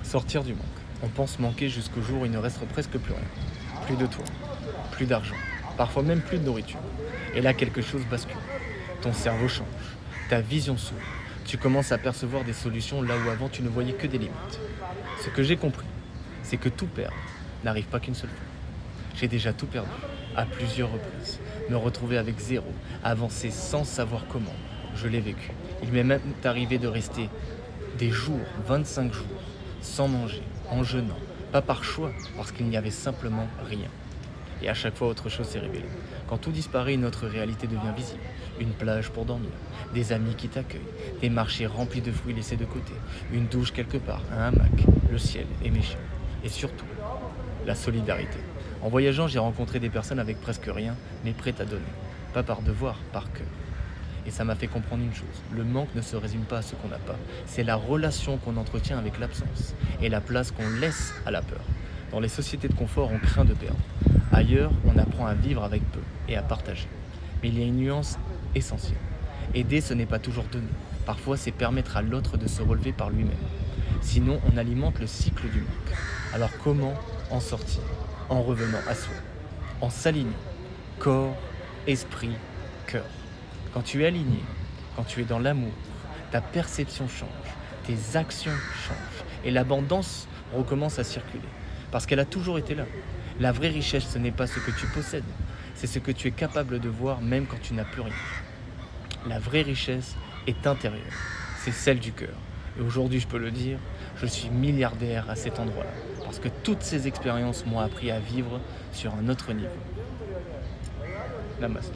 Sortir du manque. On pense manquer jusqu'au jour où il ne reste presque plus rien. Plus de toi, plus d'argent, parfois même plus de nourriture. Et là, quelque chose bascule. Ton cerveau change, ta vision s'ouvre. Tu commences à percevoir des solutions là où avant tu ne voyais que des limites. Ce que j'ai compris, c'est que tout perdre n'arrive pas qu'une seule fois. J'ai déjà tout perdu, à plusieurs reprises. Me retrouver avec zéro, avancer sans savoir comment. Je l'ai vécu. Il m'est même arrivé de rester des jours, 25 jours, sans manger, en jeûnant, pas par choix, parce qu'il n'y avait simplement rien. Et à chaque fois, autre chose s'est révélée. Quand tout disparaît, une autre réalité devient visible. Une plage pour dormir, des amis qui t'accueillent, des marchés remplis de fruits laissés de côté, une douche quelque part, un hamac, le ciel et mes chiens. Et surtout, la solidarité. En voyageant, j'ai rencontré des personnes avec presque rien, mais prêtes à donner. Pas par devoir, par cœur. Et ça m'a fait comprendre une chose, le manque ne se résume pas à ce qu'on n'a pas, c'est la relation qu'on entretient avec l'absence et la place qu'on laisse à la peur. Dans les sociétés de confort, on craint de perdre. Ailleurs, on apprend à vivre avec peu et à partager. Mais il y a une nuance essentielle. Aider, ce n'est pas toujours donner. Parfois, c'est permettre à l'autre de se relever par lui-même. Sinon, on alimente le cycle du manque. Alors comment en sortir? En revenant à soi, en s'alignant, corps, esprit, cœur. Quand tu es aligné, quand tu es dans l'amour, ta perception change, tes actions changent et l'abondance recommence à circuler. Parce qu'elle a toujours été là. La vraie richesse, ce n'est pas ce que tu possèdes, c'est ce que tu es capable de voir même quand tu n'as plus rien. La vraie richesse est intérieure, c'est celle du cœur. Et aujourd'hui, je peux le dire, je suis milliardaire à cet endroit-là. Parce que toutes ces expériences m'ont appris à vivre sur un autre niveau. Namaste.